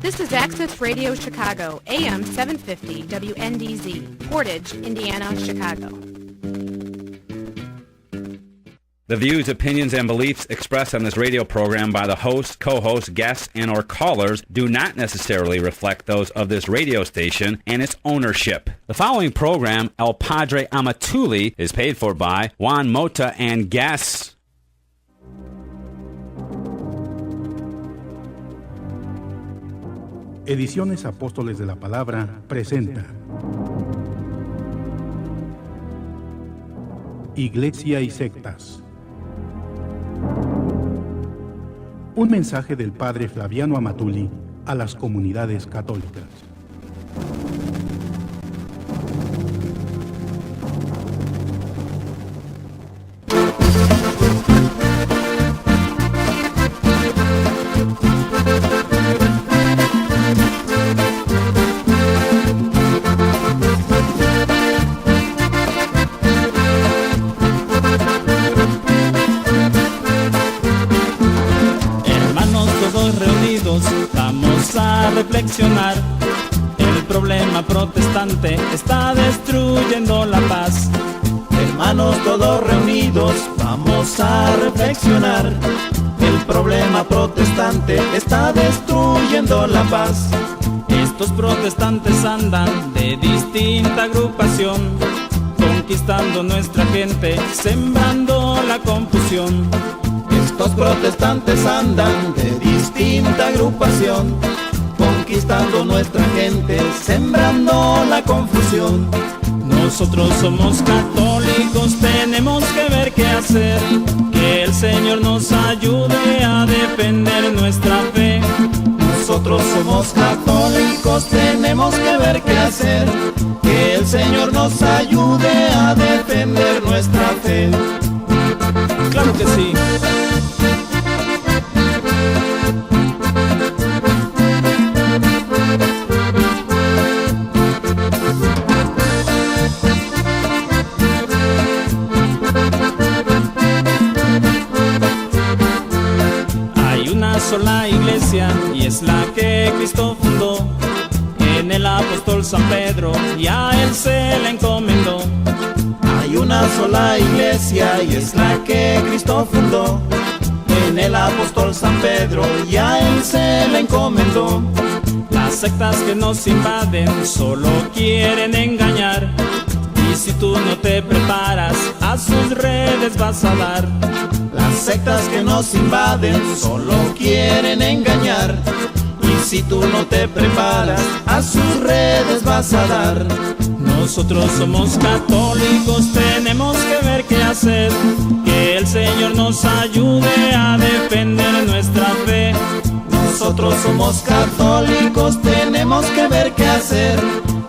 This is Access Radio Chicago, AM 750 WNDZ, Portage, Indiana, Chicago. The views, opinions, and beliefs expressed on this radio program by the host, co-host, guests, and/or callers do not necessarily reflect those of this radio station and its ownership. The following program, El Padre Amatuli, is paid for by Juan Mota and guests. Ediciones Apóstoles de la Palabra presenta Iglesia y sectas. Un mensaje del Padre Flaviano Amatuli a las comunidades católicas. Reflexionar, el problema protestante está destruyendo la paz. Hermanos todos reunidos, vamos a reflexionar. El problema protestante está destruyendo la paz. Estos protestantes andan de distinta agrupación, conquistando nuestra gente, sembrando la confusión. Estos protestantes andan de distinta agrupación, conquistando nuestra gente, sembrando la confusión. Nosotros somos católicos, tenemos que ver qué hacer, que el Señor nos ayude a defender nuestra fe. Nosotros somos católicos, tenemos que ver qué hacer, que el Señor nos ayude a defender nuestra fe. Claro que sí. Sola iglesia y es la que Cristo fundó, en el apóstol San Pedro y a él se le encomendó. Hay una sola iglesia y es la que Cristo fundó, en el apóstol San Pedro y a él se le encomendó. Las sectas que nos invaden solo quieren engañar, y si tú no te preparas a sus redes vas a dar. Las sectas que nos invaden solo quieren engañar, y si tú no te preparas a sus redes vas a dar. Nosotros somos católicos, tenemos que ver qué hacer, que el Señor nos ayude a defender nuestra fe. Nosotros somos católicos, tenemos que ver qué hacer,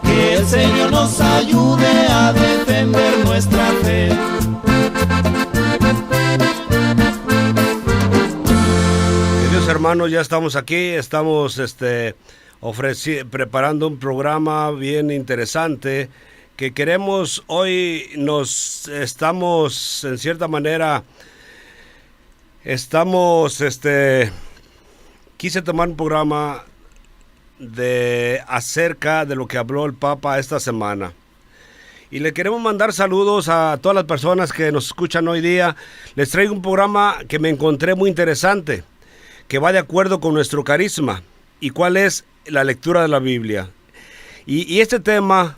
que el Señor nos ayude a defender nuestra fe. Queridos hermanos, ya estamos aquí, estamos preparando un programa bien interesante que queremos hoy. Nos estamos, en cierta manera, quise tomar un programa acerca de lo que habló el Papa esta semana. Y le queremos mandar saludos a todas las personas que nos escuchan hoy día. Les traigo un programa que me encontré muy interesante, que va de acuerdo con nuestro carisma. ¿Y cuál es? La lectura de la Biblia. Y este tema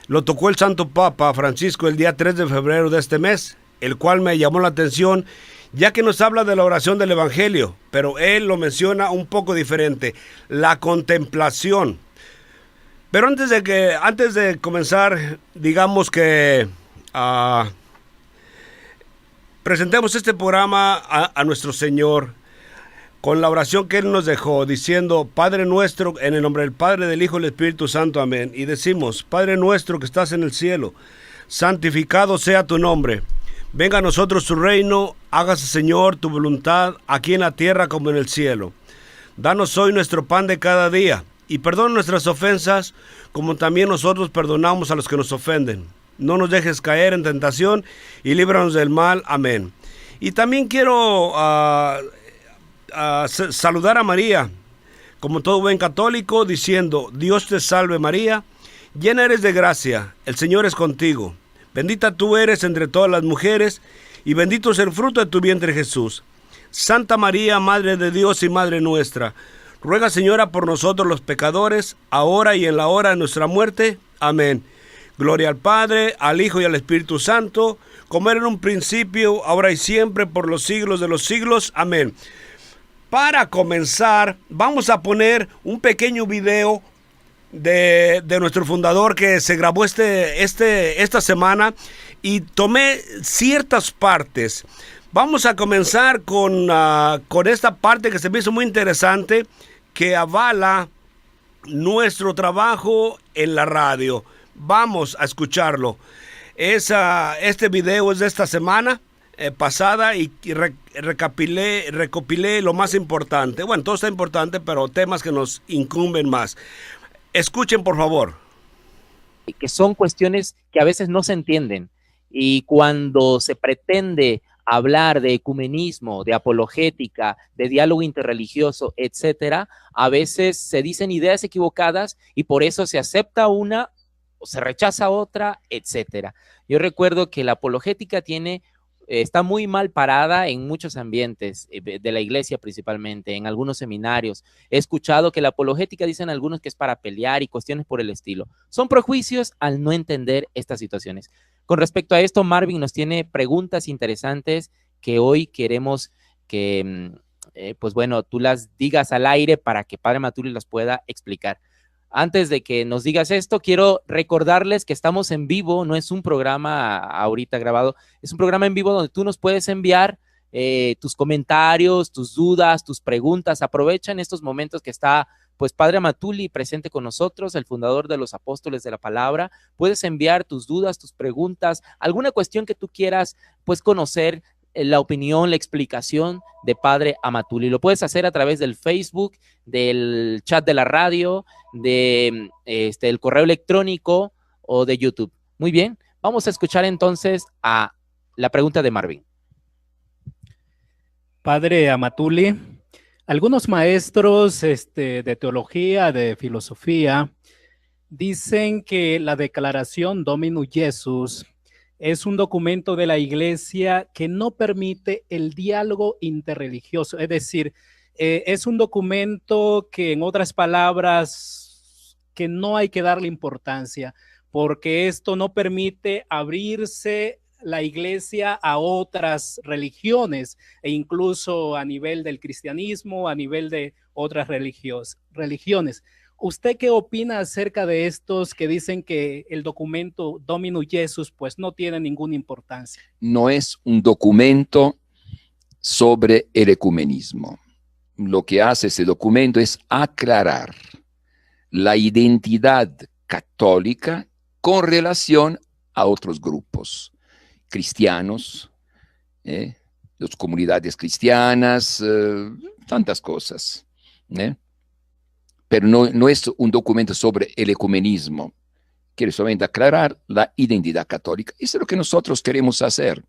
lo tocó el Santo Papa Francisco el día 3 de febrero de este mes, el cual me llamó la atención, ya que nos habla de la oración del Evangelio, pero él lo menciona un poco diferente, la contemplación. Pero antes de comenzar, digamos que presentemos este programa a nuestro Señor con la oración que Él nos dejó, diciendo: Padre nuestro, en el nombre del Padre, del Hijo y del Espíritu Santo, amén. Y decimos: Padre nuestro que estás en el cielo, santificado sea tu nombre. Venga a nosotros tu reino, hágase, Señor, tu voluntad, aquí en la tierra como en el cielo. Danos hoy nuestro pan de cada día, y perdona nuestras ofensas, como también nosotros perdonamos a los que nos ofenden. No nos dejes caer en tentación, y líbranos del mal. Amén. Y también quiero saludar a María, como todo buen católico, diciendo: Dios te salve María, llena eres de gracia, el Señor es contigo. Bendita tú eres entre todas las mujeres, y bendito es el fruto de tu vientre Jesús. Santa María, Madre de Dios y Madre nuestra, ruega, Señora, por nosotros los pecadores, ahora y en la hora de nuestra muerte. Amén. Gloria al Padre, al Hijo y al Espíritu Santo, como era en un principio, ahora y siempre, por los siglos de los siglos. Amén. Para comenzar, vamos a poner un pequeño video de nuestro fundador que se grabó esta semana, y tomé ciertas partes. Vamos a comenzar con esta parte que se me hizo muy interesante, que avala nuestro trabajo en la radio. Vamos a escucharlo. Este video es de esta semana pasada, y recopilé lo más importante. Bueno, todo está importante, pero temas que nos incumben más. Escuchen, por favor. Que son cuestiones que a veces no se entienden, y cuando se pretende hablar de ecumenismo, de apologética, de diálogo interreligioso, etcétera, a veces se dicen ideas equivocadas y por eso se acepta una o se rechaza otra, etcétera. Yo recuerdo que la apologética está muy mal parada en muchos ambientes de la iglesia, principalmente en algunos seminarios. He escuchado que la apologética, dicen algunos, que es para pelear y cuestiones por el estilo. Son prejuicios al no entender estas situaciones. Con respecto a esto, Marvin nos tiene preguntas interesantes que hoy queremos que, pues bueno, tú las digas al aire para que Padre Matuli las pueda explicar. Antes de que nos digas esto, quiero recordarles que estamos en vivo, no es un programa ahorita grabado, es un programa en vivo donde tú nos puedes enviar tus comentarios, tus dudas, tus preguntas. Aprovecha en estos momentos que está pues Padre Matuli presente con nosotros, el fundador de los Apóstoles de la Palabra. Puedes enviar tus dudas, tus preguntas, alguna cuestión que tú quieras pues conocer, la opinión, la explicación de Padre Amatuli. Lo puedes hacer a través del Facebook, del chat de la radio, del correo electrónico o de YouTube. Muy bien, vamos a escuchar entonces a la pregunta de Marvin. Padre Amatuli, algunos maestros de teología, de filosofía, dicen que la declaración Dominus Jesus es un documento de la Iglesia que no permite el diálogo interreligioso, es decir, es un documento que, en otras palabras, que no hay que darle importancia, porque esto no permite abrirse la Iglesia a otras religiones, e incluso a nivel del cristianismo, a nivel de otras religiones. ¿Usted qué opina acerca de estos que dicen que el documento Dominus Jesus pues no tiene ninguna importancia? No es un documento sobre el ecumenismo. Lo que hace ese documento es aclarar la identidad católica con relación a otros grupos cristianos, las comunidades cristianas, tantas cosas, pero no es un documento sobre el ecumenismo. Quiere solamente aclarar la identidad católica. Eso es lo que nosotros queremos hacer,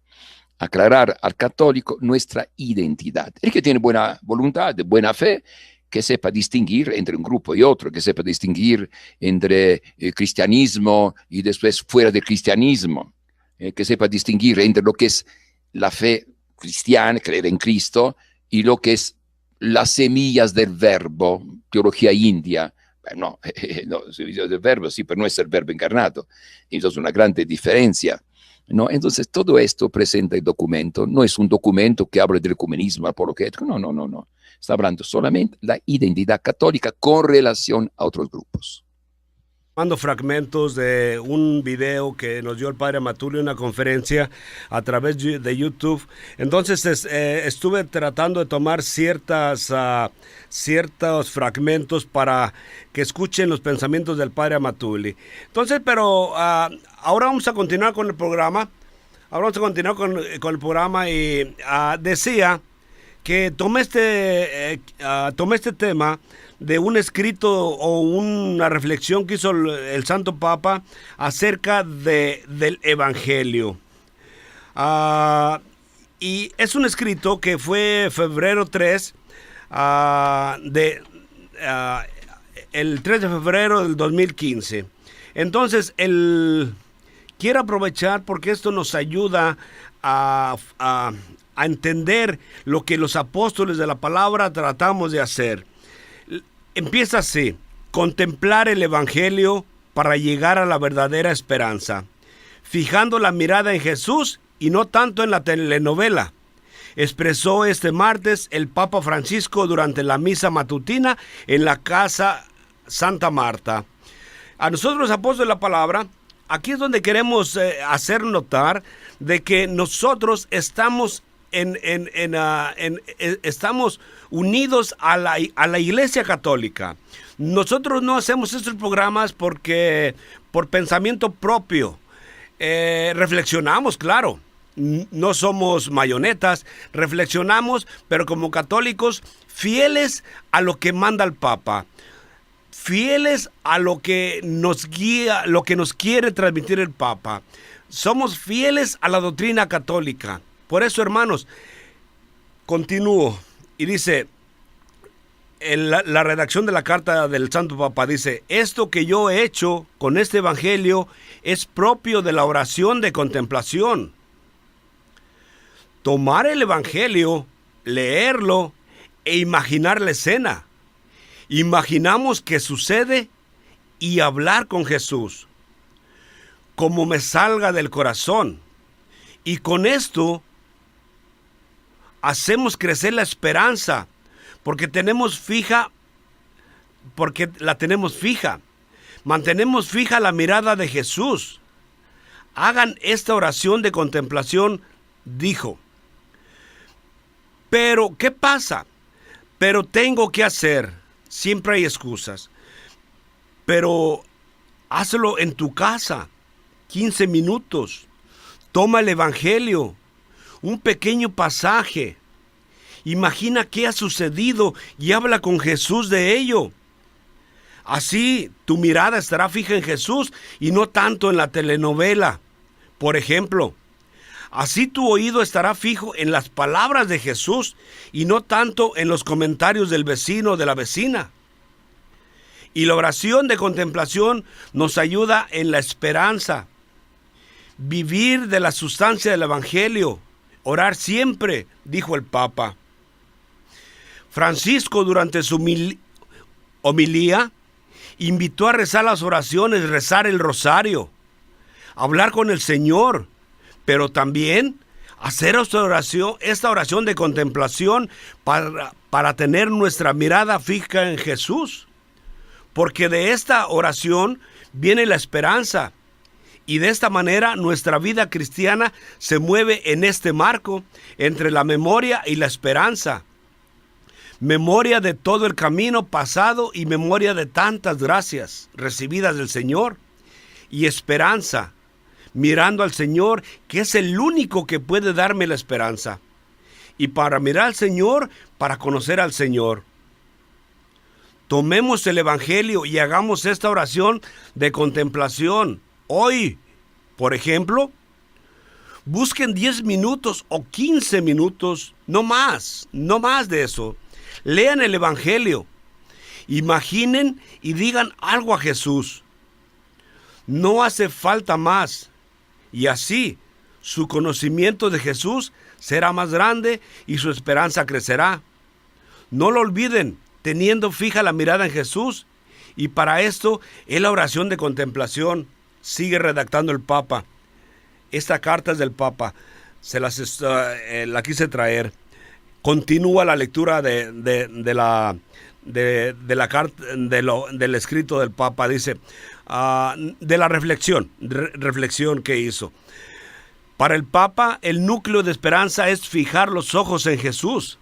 aclarar al católico nuestra identidad. El que tiene buena voluntad, buena fe, que sepa distinguir entre un grupo y otro, que sepa distinguir entre el cristianismo y después fuera del cristianismo, que sepa distinguir entre lo que es la fe cristiana, creer en Cristo, y lo que es las semillas del verbo, teología india. No, del verbo sí, pero no es el verbo encarnado. Entonces, una gran diferencia, ¿no? Entonces, todo esto presenta el documento. No es un documento que habla del ecumenismo apologético. No. Está hablando solamente de la identidad católica con relación a otros grupos. Mando fragmentos de un video que nos dio el Padre Amatuli en una conferencia a través de YouTube. Entonces estuve tratando de tomar ciertos fragmentos para que escuchen los pensamientos del Padre Amatuli. Entonces, pero ahora vamos a continuar con el programa. Y decía que tomé este tema de un escrito o una reflexión que hizo el Santo Papa acerca del Evangelio. Y es un escrito que fue febrero 3 el 3 de febrero del 2015. Entonces, quiero aprovechar porque esto nos ayuda a entender lo que los apóstoles de la palabra tratamos de hacer. Empieza así: contemplar el Evangelio para llegar a la verdadera esperanza, fijando la mirada en Jesús y no tanto en la telenovela. Expresó este martes el Papa Francisco durante la misa matutina en la Casa Santa Marta. A nosotros, los apóstoles de la palabra, aquí es donde queremos hacer notar de que nosotros estamos estamos unidos a la Iglesia Católica. Nosotros no hacemos estos programas por pensamiento propio. Reflexionamos, claro. No somos mayonetas, reflexionamos, pero como católicos, fieles a lo que manda el Papa, fieles a lo que nos guía, lo que nos quiere transmitir el Papa. Somos fieles a la doctrina católica. Por eso, hermanos, continúo y dice, la redacción de la carta del Santo Papa dice: esto que yo he hecho con este Evangelio es propio de la oración de contemplación. Tomar el Evangelio, leerlo e imaginar la escena. Imaginamos qué sucede y hablar con Jesús, como me salga del corazón. Y con esto hacemos crecer la esperanza, porque la tenemos fija. Mantenemos fija la mirada de Jesús. Hagan esta oración de contemplación, dijo. Pero, ¿qué pasa? Pero tengo que hacer. Siempre hay excusas. Pero hazlo en tu casa. 15 minutos. Toma el Evangelio. Un pequeño pasaje. Imagina qué ha sucedido y habla con Jesús de ello. Así tu mirada estará fija en Jesús y no tanto en la telenovela. Por ejemplo, así tu oído estará fijo en las palabras de Jesús y no tanto en los comentarios del vecino o de la vecina. Y la oración de contemplación nos ayuda en la esperanza. Vivir de la sustancia del Evangelio. Orar siempre, dijo el Papa. Francisco, durante su homilía, invitó a rezar las oraciones, rezar el rosario, hablar con el Señor, pero también hacer esta oración de contemplación para tener nuestra mirada fija en Jesús. Porque de esta oración viene la esperanza. Y de esta manera nuestra vida cristiana se mueve en este marco entre la memoria y la esperanza. Memoria de todo el camino pasado y memoria de tantas gracias recibidas del Señor. Y esperanza, mirando al Señor, que es el único que puede darme la esperanza. Y para mirar al Señor, para conocer al Señor. Tomemos el Evangelio y hagamos esta oración de contemplación. Hoy, por ejemplo, busquen 10 minutos o 15 minutos, no más de eso. Lean el Evangelio, imaginen y digan algo a Jesús. No hace falta más. Y así, su conocimiento de Jesús será más grande y su esperanza crecerá. No lo olviden, teniendo fija la mirada en Jesús. Y para esto es la oración de contemplación. Sigue redactando el Papa. Esta carta es del Papa. La quise traer. Continúa la lectura de la carta, del escrito del Papa. Dice, de la reflexión que hizo. Para el Papa, el núcleo de esperanza es fijar los ojos en Jesús.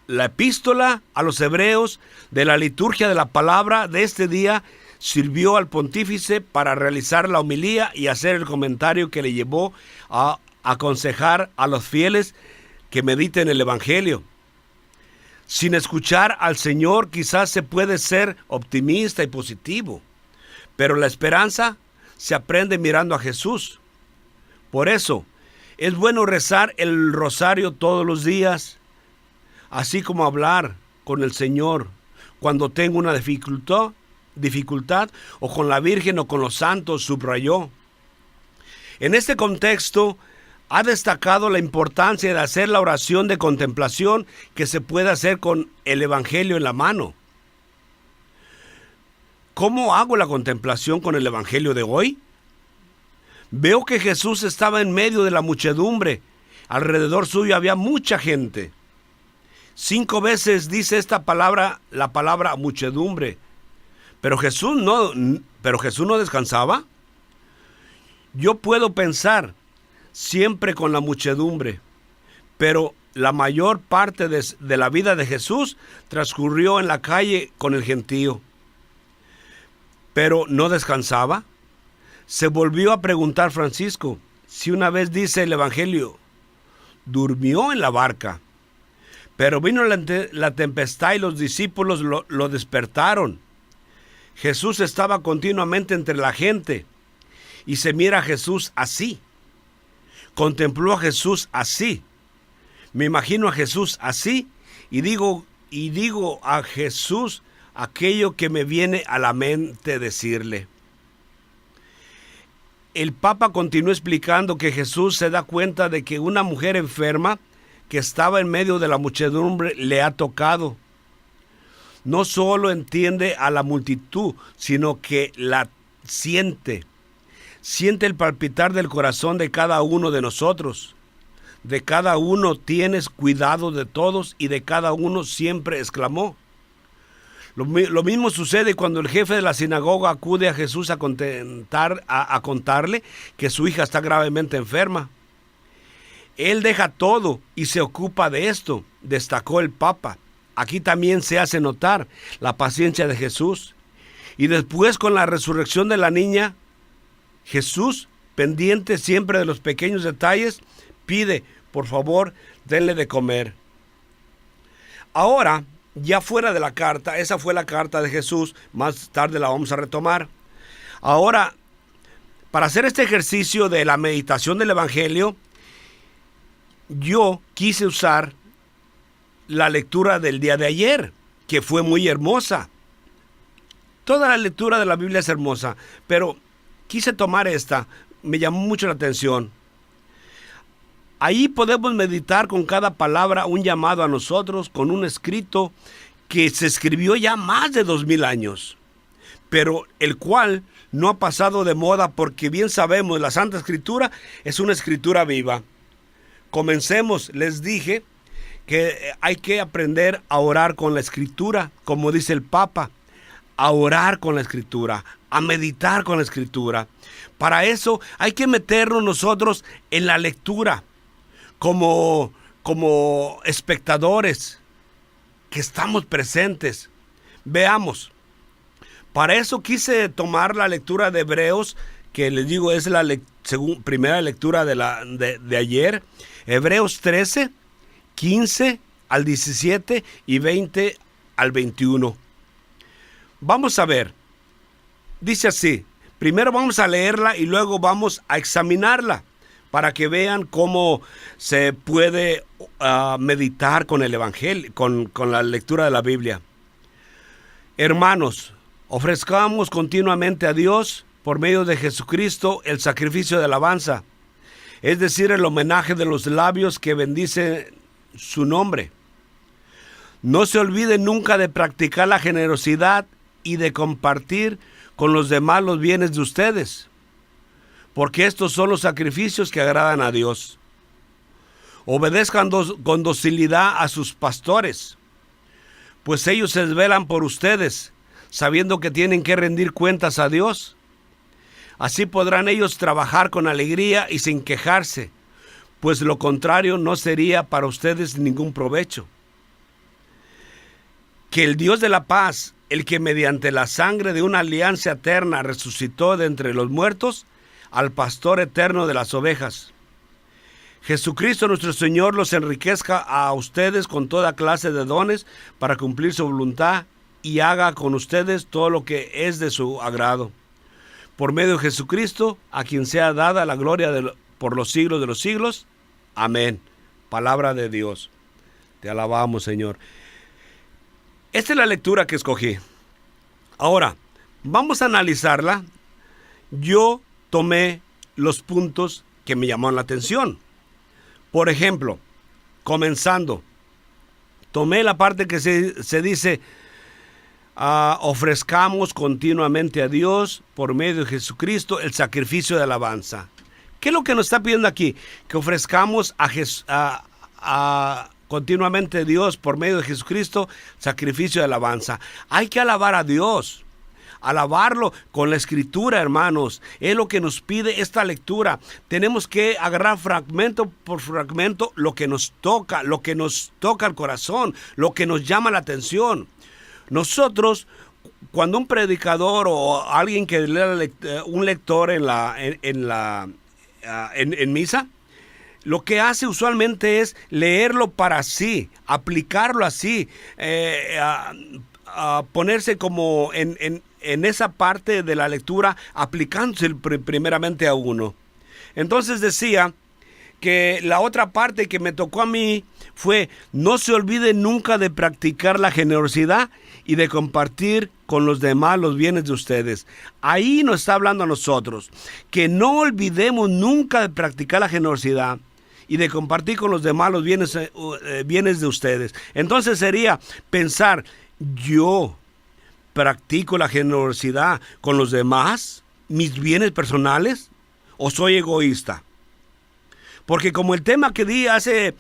La epístola a los hebreos de la liturgia de la palabra de este día sirvió al pontífice para realizar la homilía y hacer el comentario que le llevó a aconsejar a los fieles que mediten el Evangelio. Sin escuchar al Señor quizás se puede ser optimista y positivo, pero la esperanza se aprende mirando a Jesús. Por eso, es bueno rezar el rosario todos los días, así como hablar con el Señor, cuando tengo una dificultad, o con la Virgen o con los santos, subrayó. En este contexto, ha destacado la importancia de hacer la oración de contemplación que se puede hacer con el Evangelio en la mano. ¿Cómo hago la contemplación con el Evangelio de hoy? Veo que Jesús estaba en medio de la muchedumbre. Alrededor suyo había mucha gente. 5 veces dice la palabra muchedumbre. Pero Jesús no descansaba. Yo puedo pensar siempre con la muchedumbre, pero la mayor parte de la vida de Jesús transcurrió en la calle con el gentío. Pero no descansaba. Se volvió a preguntar Francisco si una vez dice el Evangelio, durmió en la barca, pero vino la tempestad y los discípulos lo despertaron. Jesús estaba continuamente entre la gente y se mira a Jesús así. Contempló a Jesús así. Me imagino a Jesús así y digo a Jesús aquello que me viene a la mente decirle. El Papa continuó explicando que Jesús se da cuenta de que una mujer enferma que estaba en medio de la muchedumbre le ha tocado. No solo entiende a la multitud, sino que la siente. Siente el palpitar del corazón de cada uno de nosotros. De cada uno tienes cuidado de todos y de cada uno siempre exclamó. Lo mismo sucede cuando el jefe de la sinagoga acude a Jesús a contarle que su hija está gravemente enferma. Él deja todo y se ocupa de esto, destacó el Papa. Aquí también se hace notar la paciencia de Jesús. Y después, con la resurrección de la niña, Jesús, pendiente siempre de los pequeños detalles, pide, por favor, denle de comer. Ahora, ya fuera de la carta, esa fue la carta de Jesús, más tarde la vamos a retomar. Ahora, para hacer este ejercicio de la meditación del Evangelio, yo quise usar la lectura del día de ayer, que fue muy hermosa. Toda la lectura de la Biblia es hermosa, pero quise tomar esta, me llamó mucho la atención. Ahí podemos meditar con cada palabra un llamado a nosotros, con un escrito que se escribió ya más de 2000 años, pero el cual no ha pasado de moda porque bien sabemos, la Santa Escritura es una escritura viva. Comencemos, les dije que hay que aprender a orar con la Escritura, como dice el Papa, a orar con la Escritura, a meditar con la Escritura. Para eso hay que meternos nosotros en la lectura, como espectadores que estamos presentes. Veamos, para eso quise tomar la lectura de Hebreos, que les digo es la primera lectura de ayer, Hebreos 13, 15 al 17 y 20 al 21. Vamos a ver, dice así, primero vamos a leerla y luego vamos a examinarla, para que vean cómo se puede meditar con el Evangelio, con la lectura de la Biblia. Hermanos, ofrezcamos continuamente a Dios, por medio de Jesucristo, el sacrificio de alabanza, es decir, el homenaje de los labios que bendice su nombre. No se olviden nunca de practicar la generosidad y de compartir con los demás los bienes de ustedes, porque estos son los sacrificios que agradan a Dios. Obedezcan con docilidad a sus pastores, pues ellos se desvelan por ustedes, sabiendo que tienen que rendir cuentas a Dios. Así podrán ellos trabajar con alegría y sin quejarse, pues lo contrario no sería para ustedes ningún provecho. Que el Dios de la paz, el que mediante la sangre de una alianza eterna resucitó de entre los muertos al pastor eterno de las ovejas, Jesucristo nuestro Señor los enriquezca a ustedes con toda clase de dones para cumplir su voluntad y haga con ustedes todo lo que es de su agrado. Por medio de Jesucristo, a quien sea dada la gloria por los siglos de los siglos. Amén. Palabra de Dios. Te alabamos, Señor. Esta es la lectura que escogí. Ahora, vamos a analizarla. Yo tomé los puntos que me llamaron la atención. Por ejemplo, comenzando, tomé la parte que se dice, ofrezcamos continuamente a Dios por medio de Jesucristo el sacrificio de alabanza. ¿Qué es lo que nos está pidiendo aquí? Que ofrezcamos continuamente a Dios por medio de Jesucristo sacrificio de alabanza. Hay que alabar a Dios. Alabarlo con la escritura, hermanos. Es lo que nos pide esta lectura. Tenemos que agarrar fragmento por fragmento lo que nos toca al corazón, lo que nos llama la atención. Nosotros, cuando un predicador o alguien que lea un lector en misa, lo que hace usualmente es leerlo para sí, aplicarlo así, ponerse como en esa parte de la lectura, aplicándose primeramente a uno. Entonces decía que la otra parte que me tocó a mí fue: no se olvide nunca de practicar la generosidad y de compartir con los demás los bienes de ustedes. Ahí nos está hablando a nosotros, que no olvidemos nunca de practicar la generosidad y de compartir con los demás los bienes de ustedes. Entonces sería pensar: yo practico la generosidad con los demás, mis bienes personales, o soy egoísta. Porque como el tema que di hace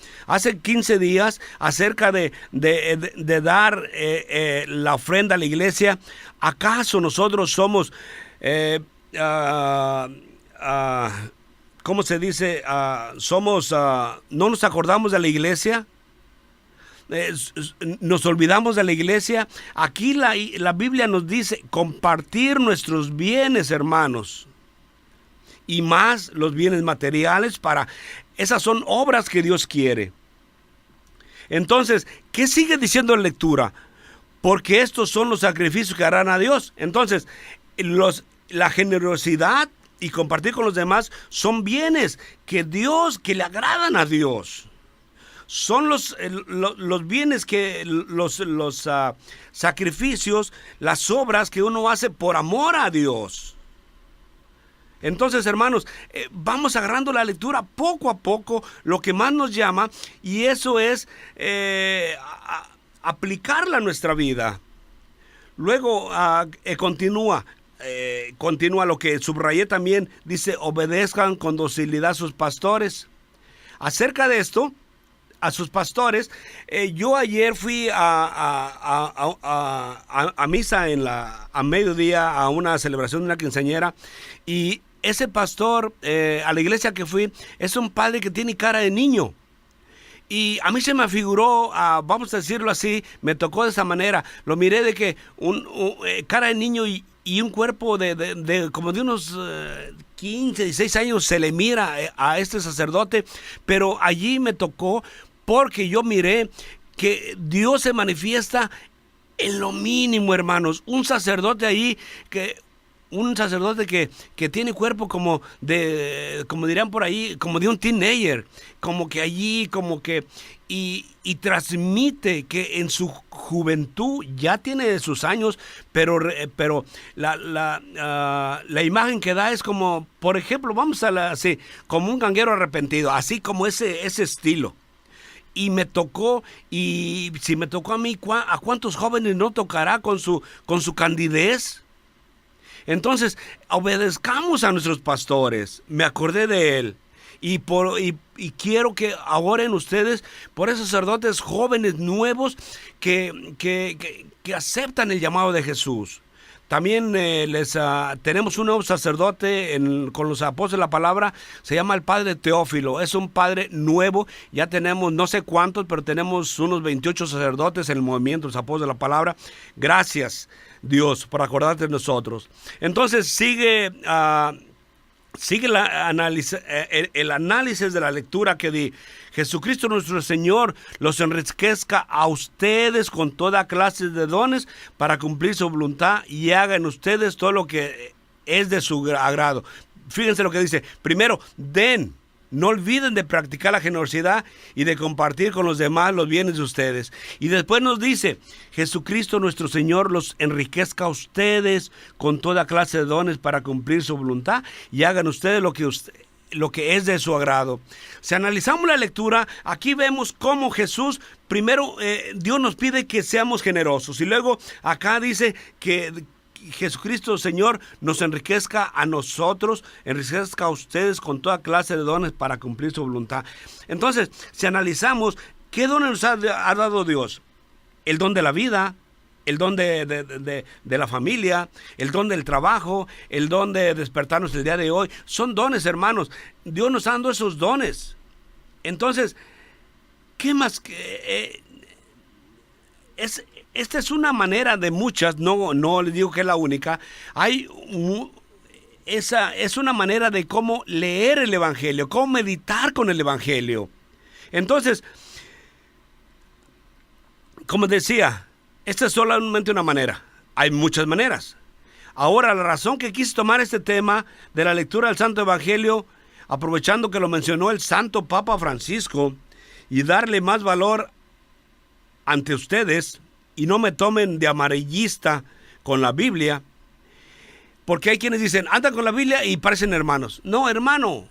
15 días acerca de dar la ofrenda a la iglesia, ¿acaso nosotros somos, ¿cómo se dice? ¿No nos acordamos de la iglesia? Nos olvidamos de la iglesia. Aquí la Biblia nos dice compartir nuestros bienes, hermanos, y más los bienes materiales. Esas son obras que Dios quiere. Entonces, ¿qué sigue diciendo la lectura? Porque estos son los sacrificios que harán a Dios. Entonces, la generosidad y compartir con los demás son bienes que le agradan a Dios. Son los bienes los sacrificios, las obras que uno hace por amor a Dios. Entonces, hermanos, vamos agarrando la lectura poco a poco, lo que más nos llama, y eso es aplicarla a nuestra vida. Luego continúa lo que subrayé también, dice: obedezcan con docilidad a sus pastores. Acerca de esto, a sus pastores, yo ayer fui a misa a mediodía, a una celebración de una quinceañera, y ese pastor, a la iglesia que fui, es un padre que tiene cara de niño. Y a mí se me afiguró, vamos a decirlo así, me tocó de esa manera. Lo miré de que cara de niño y un cuerpo de como de unos 15, 16 años se le mira a este sacerdote. Pero allí me tocó porque yo miré que Dios se manifiesta en lo mínimo, hermanos. Un sacerdote ahí que tiene cuerpo como dirían por ahí, como de un teenager, como que allí, y transmite que en su juventud ya tiene sus años, pero la imagen que da es como, por ejemplo, así, como un ganguero arrepentido, así como ese estilo. Y me tocó, y si me tocó a mí, ¿a cuántos jóvenes no tocará con su candidez? Entonces, obedezcamos a nuestros pastores. Me acordé de él. Y quiero que oren ustedes por esos sacerdotes jóvenes nuevos que aceptan el llamado de Jesús. También tenemos un nuevo sacerdote con los apóstoles de la palabra, se llama el padre Teófilo. Es un padre nuevo, ya tenemos no sé cuántos, pero tenemos unos 28 sacerdotes en el movimiento de los apóstoles de la palabra. Gracias, Dios, por acordarte de nosotros. Entonces sigue el análisis de la lectura que di. Jesucristo nuestro Señor los enriquezca a ustedes con toda clase de dones para cumplir su voluntad y hagan ustedes todo lo que es de su agrado. Fíjense lo que dice. Primero, den. No olviden de practicar la generosidad y de compartir con los demás los bienes de ustedes. Y después nos dice, Jesucristo nuestro Señor los enriquezca a ustedes con toda clase de dones para cumplir su voluntad y hagan ustedes lo que es de su agrado. Si analizamos la lectura, aquí vemos cómo Jesús, primero Dios nos pide que seamos generosos y luego acá dice que Jesucristo Señor nos enriquezca a nosotros, enriquezca a ustedes con toda clase de dones para cumplir su voluntad. Entonces, si analizamos, ¿qué dones nos ha dado Dios? El don de la vida, el don de la familia, el don del trabajo, el don de despertarnos el día de hoy. Son dones, hermanos. Dios nos ha dado esos dones. Entonces, ¿qué más? Esta es una manera de muchas, no les digo que es la única. Esa es una manera de cómo leer el Evangelio, cómo meditar con el Evangelio. Entonces, como decía, esta es solamente una manera. Hay muchas maneras. Ahora, la razón que quise tomar este tema de la lectura del Santo Evangelio, aprovechando que lo mencionó el Santo Papa Francisco, y darle más valor ante ustedes, y no me tomen de amarillista con la Biblia, porque hay quienes dicen, anda con la Biblia y parecen hermanos. No, hermano,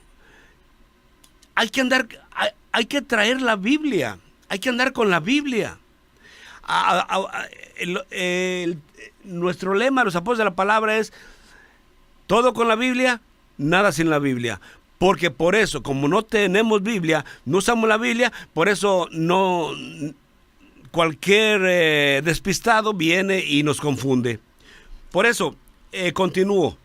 hay que traer la Biblia, hay que andar con la Biblia. Nuestro lema, los apóstoles de la palabra es, todo con la Biblia, nada sin la Biblia. Porque por eso, como no tenemos Biblia, no usamos la Biblia, por eso no... Cualquier despistado viene y nos confunde. Por eso, continúo.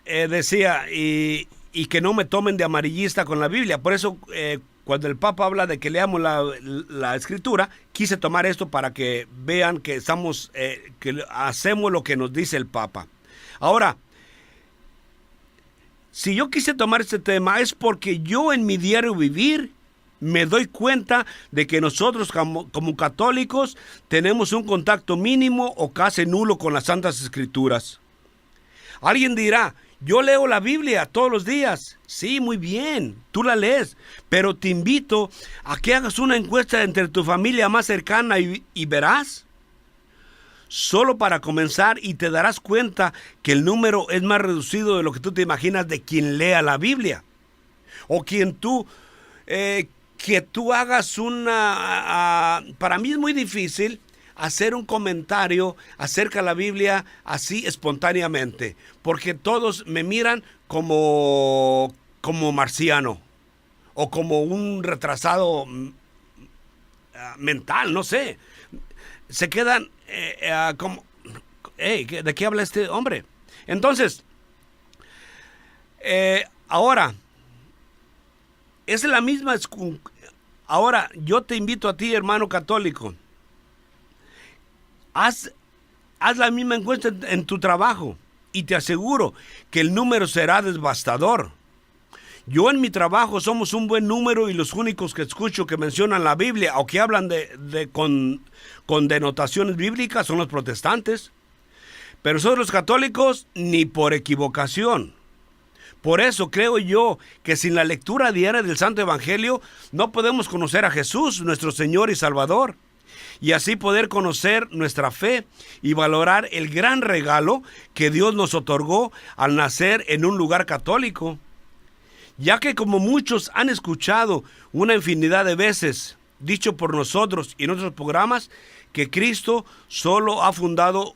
Decía, y que no me tomen de amarillista con la Biblia. Por eso, cuando el Papa habla de que leamos la Escritura, quise tomar esto para que vean que que hacemos lo que nos dice el Papa. Ahora, si yo quise tomar este tema es porque yo en mi diario vivir me doy cuenta de que nosotros como católicos tenemos un contacto mínimo o casi nulo con las Santas Escrituras. Alguien dirá, yo leo la Biblia todos los días. Sí, muy bien, tú la lees, pero te invito a que hagas una encuesta entre tu familia más cercana y verás. Solo para comenzar y te darás cuenta que el número es más reducido de lo que tú te imaginas de quien lea la Biblia. O que tú hagas para mí es muy difícil hacer un comentario acerca de la Biblia así espontáneamente. Porque todos me miran como marciano. O como un retrasado mental, no sé. Se quedan como, ¿de qué habla este hombre? Entonces, ahora, es la misma. Ahora, yo te invito a ti, hermano católico, haz la misma encuesta en tu trabajo y te aseguro que el número será devastador. Yo en mi trabajo somos un buen número y los únicos que escucho que mencionan la Biblia o que hablan con denotaciones bíblicas son los protestantes. Pero nosotros los católicos ni por equivocación. Por eso creo yo que sin la lectura diaria del Santo Evangelio no podemos conocer a Jesús, nuestro Señor y Salvador. Y así poder conocer nuestra fe y valorar el gran regalo que Dios nos otorgó al nacer en un lugar católico. Ya que como muchos han escuchado una infinidad de veces, dicho por nosotros y en otros programas, que Cristo solo ha fundado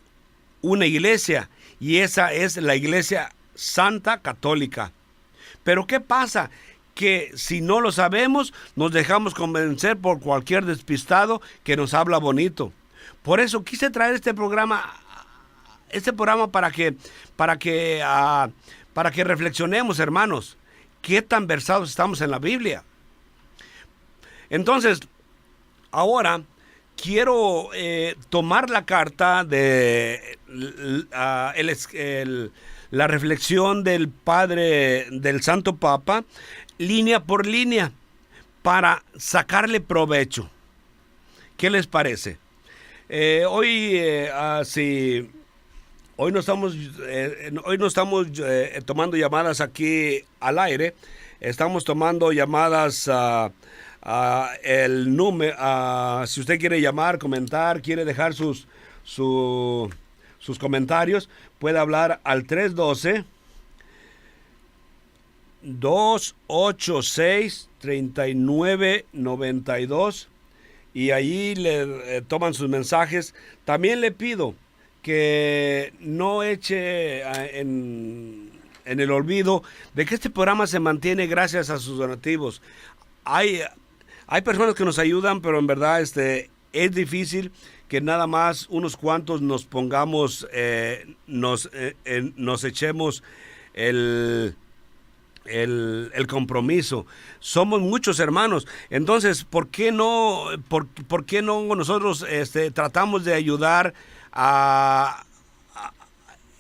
una iglesia, y esa es la Iglesia Santa Católica. Pero ¿qué pasa? Que si no lo sabemos, nos dejamos convencer por cualquier despistado que nos habla bonito. Por eso quise traer este programa para que reflexionemos, hermanos. ¿Qué tan versados estamos en la Biblia? Entonces, ahora quiero tomar la carta de la reflexión del del Santo Papa, línea por línea, para sacarle provecho. ¿Qué les parece? Hoy, si Hoy no estamos tomando llamadas aquí al aire. Estamos tomando llamadas el número. Si usted quiere llamar, comentar, quiere dejar sus comentarios, puede hablar al 312-286-3992 y allí le toman sus mensajes. También le pido que no eche en el olvido de que este programa se mantiene gracias a sus donativos. Hay personas que nos ayudan, pero en verdad es difícil que nada más unos cuantos nos pongamos, nos echemos el compromiso. Somos muchos hermanos. Entonces, ¿por qué no nosotros tratamos de ayudar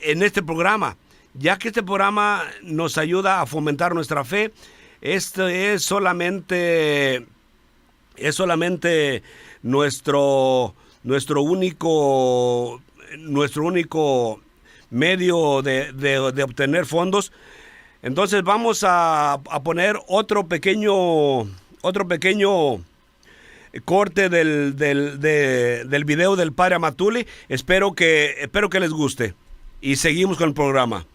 en este programa? Ya que este programa nos ayuda a fomentar nuestra fe, esto es solamente nuestro único medio de obtener fondos. Entonces vamos a poner otro pequeño corte del video del Padre Amatuli. Espero que les guste y seguimos con el programa.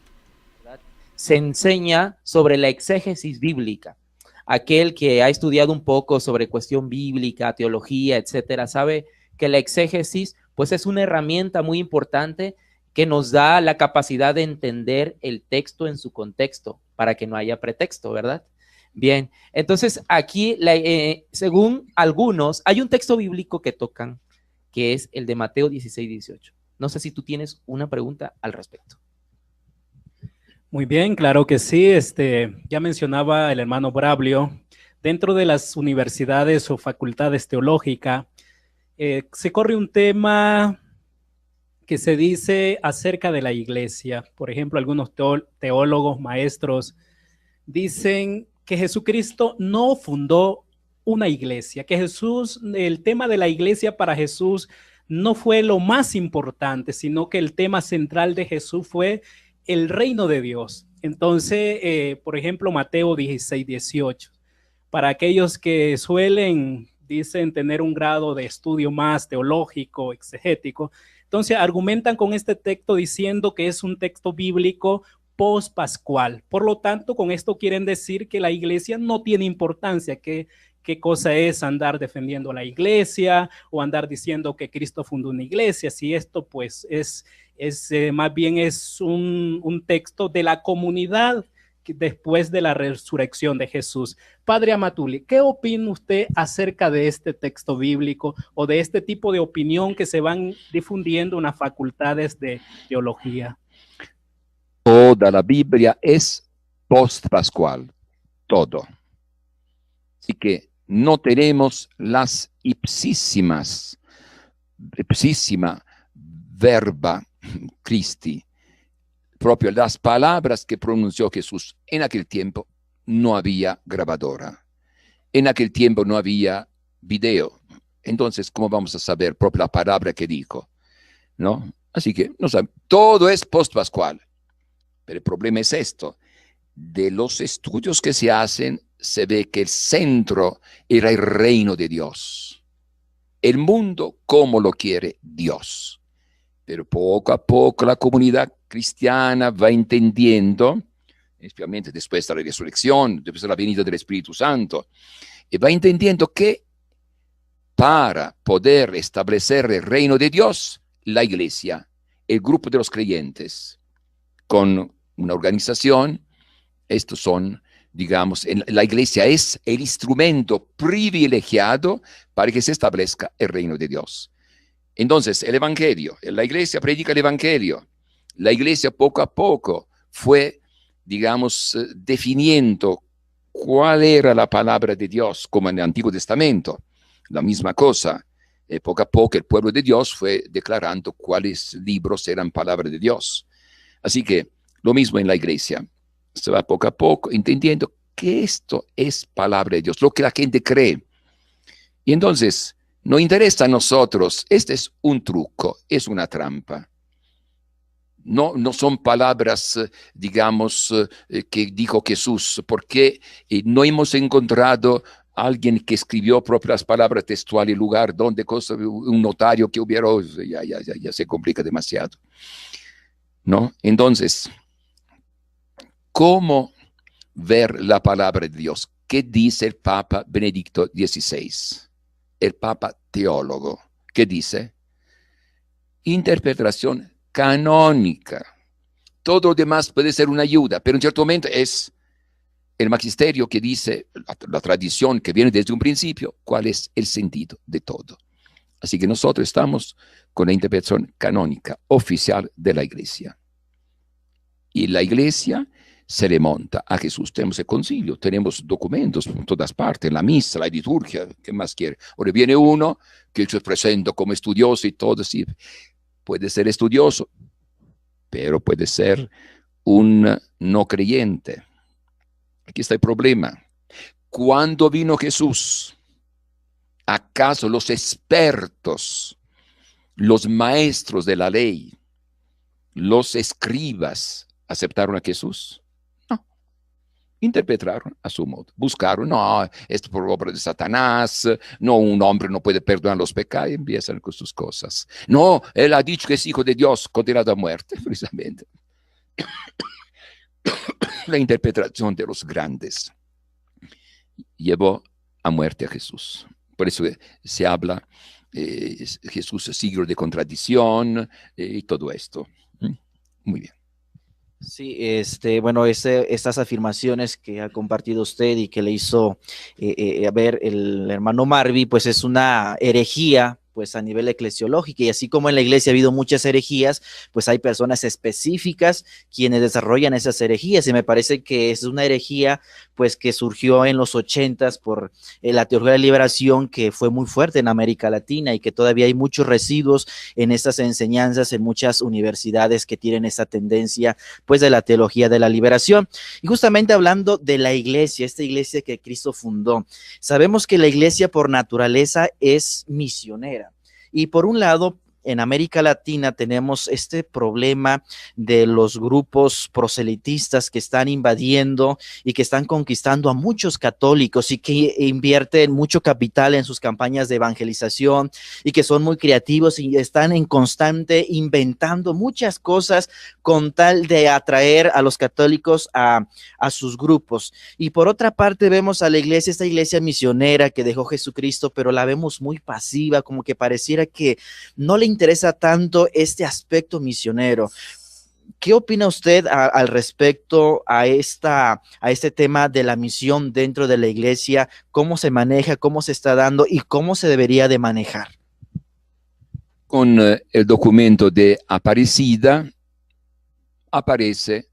Se enseña sobre la exégesis bíblica. Aquel que ha estudiado un poco sobre cuestión bíblica, teología, etcétera, sabe que la exégesis pues es una herramienta muy importante que nos da la capacidad de entender el texto en su contexto para que no haya pretexto, ¿verdad? Bien, entonces aquí, según algunos, hay un texto bíblico que tocan, que es el de Mateo 16-18. No sé si tú tienes una pregunta al respecto. Muy bien, claro que sí. Ya mencionaba el hermano Brablio, dentro de las universidades o facultades teológicas, se corre un tema que se dice acerca de la iglesia. Por ejemplo, algunos teólogos, maestros, dicen que Jesucristo no fundó una iglesia, que el tema de la iglesia para Jesús no fue lo más importante, sino que el tema central de Jesús fue el reino de Dios. Entonces, por ejemplo, Mateo 16-18. Para aquellos que dicen tener un grado de estudio más teológico, exegético, entonces argumentan con este texto diciendo que es un texto bíblico post-pascual. Por lo tanto, con esto quieren decir que la iglesia no tiene importancia, ¿Qué cosa es andar defendiendo a la iglesia o andar diciendo que Cristo fundó una iglesia? Si esto pues más bien es un texto de la comunidad después de la resurrección de Jesús. Padre Amatuli, ¿qué opina usted acerca de este texto bíblico o de este tipo de opinión que se van difundiendo en las facultades de teología? Toda la Biblia es post-pascual, todo. Así que no tenemos las ipsísima verba Christi, propio las palabras que pronunció Jesús. En aquel tiempo no había grabadora, en aquel tiempo no había video. Entonces, ¿cómo vamos a saber propio la palabra que dijo? ¿No? Así que no sabe. Todo es post-pascual. Pero el problema es esto. De los estudios que se hacen, se ve que el centro era el reino de Dios. El mundo como lo quiere Dios. Pero poco a poco la comunidad cristiana va entendiendo, especialmente después de la resurrección, después de la venida del Espíritu Santo, y va entendiendo que para poder establecer el reino de Dios, la iglesia, el grupo de los creyentes, con una organización, estos son, digamos, la iglesia es el instrumento privilegiado para que se establezca el reino de Dios. Entonces, el evangelio, la iglesia predica el evangelio. La iglesia poco a poco fue, digamos, definiendo cuál era la palabra de Dios, como en el Antiguo Testamento. La misma cosa. Poco a poco el pueblo de Dios fue declarando cuáles libros eran palabra de Dios. Así que lo mismo en la iglesia. Se va poco a poco entendiendo que esto es palabra de Dios, lo que la gente cree. Y entonces, no interesa a nosotros, este es un truco, es una trampa. No, no son palabras, digamos, que dijo Jesús, porque no hemos encontrado alguien que escribió propias palabras textuales, lugar donde cosa, un notario que hubiera, ya se complica demasiado, ¿no? Entonces, ¿cómo ver la palabra de Dios? ¿Qué dice el Papa Benedicto XVI? El Papa teólogo. ¿Qué dice? Interpretación canónica. Todo lo demás puede ser una ayuda, pero en cierto momento es el magisterio que dice, la tradición que viene desde un principio, cuál es el sentido de todo. Así que nosotros estamos con la interpretación canónica oficial de la Iglesia. Y la Iglesia se remonta a Jesús. Tenemos el concilio, tenemos documentos por todas partes, la misa, la liturgia, ¿qué más quiere? Ahora viene uno que se presenta como estudioso y todo, sí, puede ser estudioso, pero puede ser un no creyente. Aquí está el problema. ¿Cuándo vino Jesús? ¿Acaso los expertos, los maestros de la ley, los escribas aceptaron a Jesús? No. Interpretaron a su modo. Buscaron, no, esto por obra de Satanás, no, un hombre no puede perdonar los pecados, y empiezan con sus cosas. No, él ha dicho que es hijo de Dios, condenado a muerte, precisamente. La interpretación de los grandes llevó a muerte a Jesús. Por eso se habla, Jesús es siglo de contradicción y todo esto. Muy bien. Sí, bueno, estas afirmaciones que ha compartido usted y que le hizo ver el hermano Marvi, pues es una herejía, pues a nivel eclesiológico, y así como en la iglesia ha habido muchas herejías, pues hay personas específicas quienes desarrollan esas herejías, y me parece que es una herejía pues que surgió en los 80s por la teología de la liberación, que fue muy fuerte en América Latina y que todavía hay muchos residuos en estas enseñanzas en muchas universidades que tienen esa tendencia pues de la teología de la liberación. Y justamente hablando de la iglesia, esta iglesia que Cristo fundó, sabemos que la iglesia por naturaleza es misionera. Y por un lado, en América Latina tenemos este problema de los grupos proselitistas que están invadiendo y que están conquistando a muchos católicos y que invierten mucho capital en sus campañas de evangelización y que son muy creativos y están en constante inventando muchas cosas con tal de atraer a los católicos a sus grupos. Y por otra parte vemos a la iglesia, esta iglesia misionera que dejó Jesucristo, pero la vemos muy pasiva, como que pareciera que no le interesa tanto este aspecto misionero. ¿Qué opina usted al respecto a este tema de la misión dentro de la iglesia? ¿Cómo se maneja, cómo se está dando y cómo se debería de manejar? Con el documento de Aparecida aparece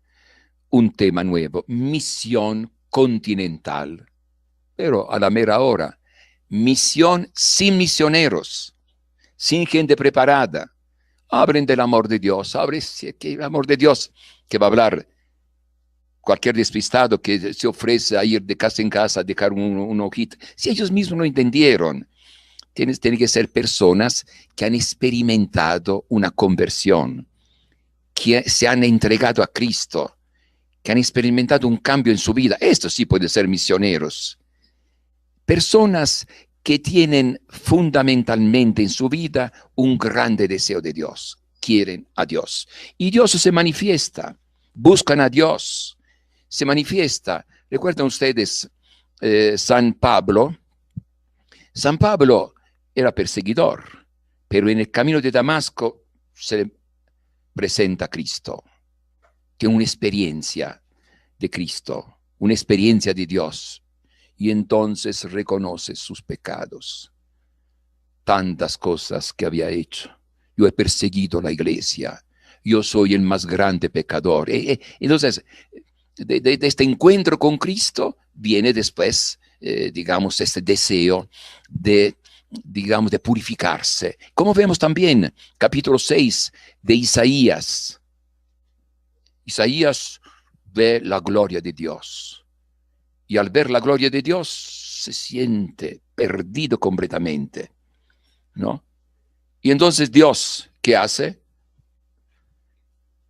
un tema nuevo, misión continental, pero a la mera hora, misión sin misioneros, sin gente preparada. Hablen del amor de Dios, hablen el amor de Dios, que va a hablar cualquier despistado que se ofrece a ir de casa en casa a dejar un hojita. Si ellos mismos no entendieron, tienen que ser personas que han experimentado una conversión, que se han entregado a Cristo, que han experimentado un cambio en su vida. Esto sí puede ser misioneros. Personas que tienen fundamentalmente en su vida un grande deseo de Dios, quieren a Dios. Y Dios se manifiesta, buscan a Dios, se manifiesta. ¿Recuerdan ustedes San Pablo? San Pablo era perseguidor, pero en el camino de Damasco se presenta a Cristo. Tiene una experiencia de Cristo, una experiencia de Dios. Y entonces reconoce sus pecados, tantas cosas que había hecho. Yo he perseguido la iglesia, yo soy el más grande pecador. Entonces, de este encuentro con Cristo viene después, digamos, este deseo de purificarse. Como vemos también, capítulo 6 de Isaías. Isaías ve la gloria de Dios. Y al ver la gloria de Dios, se siente perdido completamente, ¿no? Y entonces Dios, ¿qué hace?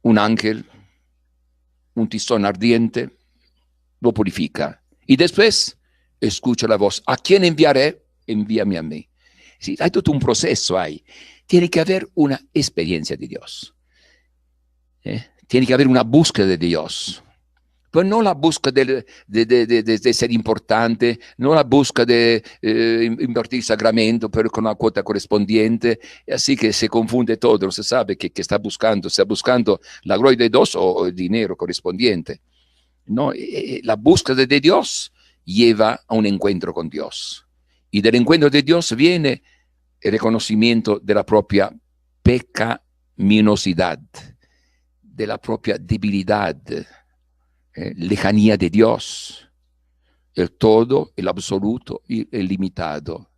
un ángel, un tizón ardiente, lo purifica. Y después escucha la voz, ¿a quién enviaré? Envíame a mí. Sí, hay todo un proceso ahí. Tiene que haber una experiencia de Dios. Tiene que haber una búsqueda de Dios. Pues no la búsqueda de ser importante, no la búsqueda de invertir sacramento, pero con la cuota correspondiente, así que se confunde todo, no se sabe qué está buscando la gloria de Dios o el dinero correspondiente. No, la búsqueda de Dios lleva a un encuentro con Dios. Y del encuentro de Dios viene el reconocimiento de la propia pecaminosidad, de la propia debilidad, lejanía de Dios, el todo, el absoluto y el limitado.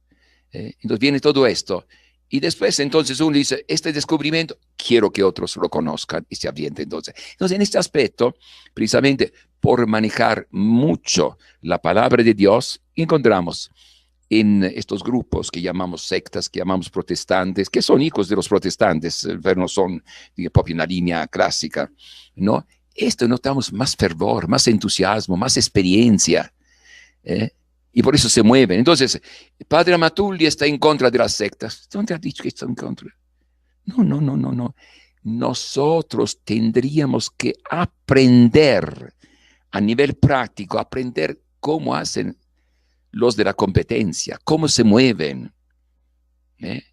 Entonces viene todo esto. Y después entonces uno dice, este descubrimiento, quiero que otros lo conozcan y se aviente entonces. Entonces en este aspecto, precisamente por manejar mucho la palabra de Dios, encontramos en estos grupos que llamamos sectas, que llamamos protestantes, que son hijos de los protestantes, pero no son proprio una línea clásica, ¿no? Esto notamos más fervor, más entusiasmo, más experiencia, y por eso se mueven. Entonces, Padre Amatulli está en contra de las sectas. ¿Dónde ha dicho que está en contra? No. Nosotros tendríamos que aprender a nivel práctico, aprender cómo hacen los de la competencia, cómo se mueven.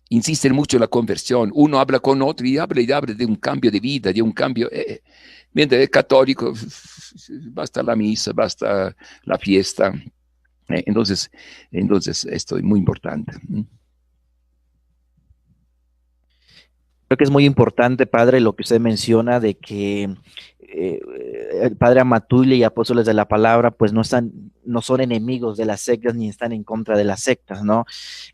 Insisten mucho en la conversión. Uno habla con otro y habla de un cambio de vida, de un cambio. Mientras el católico, basta la misa, basta la fiesta. Entonces esto es muy importante. Creo que es muy importante, padre, lo que usted menciona de que el padre Amatulli y apóstoles de la palabra pues no son enemigos de las sectas ni están en contra de las sectas, ¿no?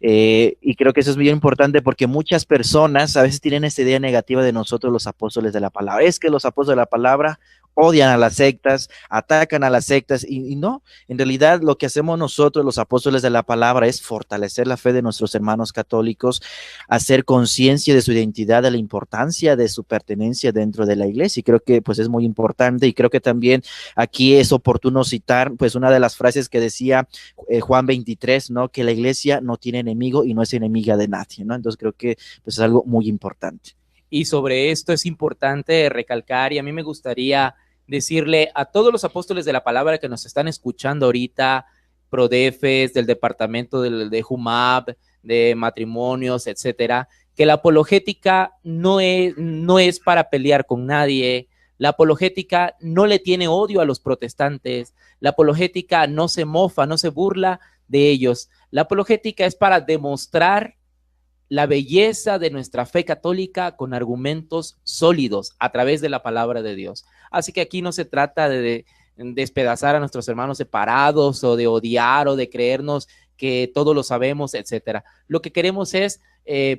Y creo que eso es muy importante porque muchas personas a veces tienen esta idea negativa de nosotros los apóstoles de la palabra. Es que los apóstoles de la palabra odian a las sectas, atacan a las sectas y no, en realidad lo que hacemos nosotros los apóstoles de la palabra es fortalecer la fe de nuestros hermanos católicos, hacer conciencia de su identidad, de la importancia de su pertenencia dentro de la iglesia, y creo que pues es muy importante. Y creo que también aquí es oportuno citar pues una de las frases que decía Juan 23, ¿no? Que la iglesia no tiene enemigo y no es enemiga de nadie, ¿no? Entonces creo que pues es algo muy importante. Y sobre esto es importante recalcar, y a mí me gustaría decirle a todos los apóstoles de la palabra que nos están escuchando ahorita, prodefes del departamento de Jumab, de matrimonios, etcétera, que la apologética no es para pelear con nadie. La apologética no le tiene odio a los protestantes. La apologética no se mofa, no se burla de ellos. La apologética es para demostrar la belleza de nuestra fe católica con argumentos sólidos a través de la palabra de Dios. Así que aquí no se trata de despedazar a nuestros hermanos separados o de odiar o de creernos que todo lo sabemos, etcétera. Lo que queremos es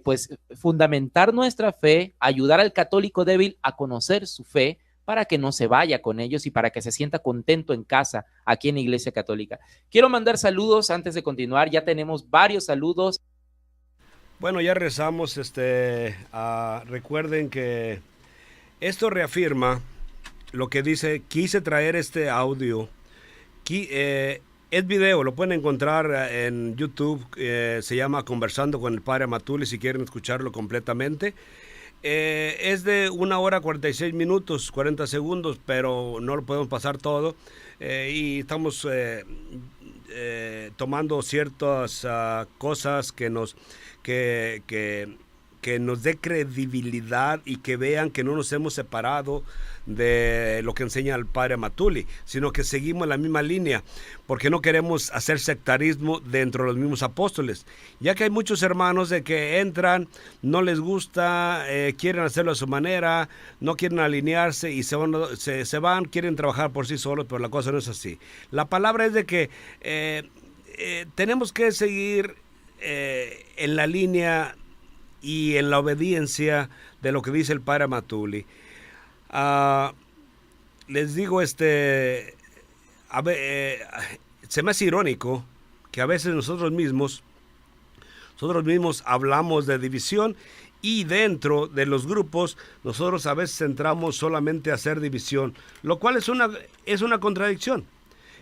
pues fundamentar nuestra fe, ayudar al católico débil a conocer su fe para que no se vaya con ellos y para que se sienta contento en casa aquí en la Iglesia Católica. Quiero mandar saludos antes de continuar. Ya tenemos varios saludos. Bueno, ya rezamos. Recuerden que esto reafirma lo que dice. Quise traer este audio. Es video, lo pueden encontrar en YouTube. Se llama Conversando con el Padre Amatulli, si quieren escucharlo completamente. Es de 1 hora 46 minutos, 40 segundos, pero no lo podemos pasar todo. Y estamos tomando ciertas cosas que nos dé credibilidad y que vean que no nos hemos separado de lo que enseña el Padre Amatulli, sino que seguimos la misma línea, porque no queremos hacer sectarismo dentro de los mismos apóstoles, ya que hay muchos hermanos de que entran, no les gusta, quieren hacerlo a su manera, no quieren alinearse y se van, quieren trabajar por sí solos, pero la cosa no es así. La palabra es de que tenemos que seguir en la línea y en la obediencia de lo que dice el Padre Amatulli. Les digo, se me hace irónico que a veces nosotros mismos hablamos de división Y dentro de los grupos, nosotros a veces entramos solamente a hacer división, lo cual es una contradicción.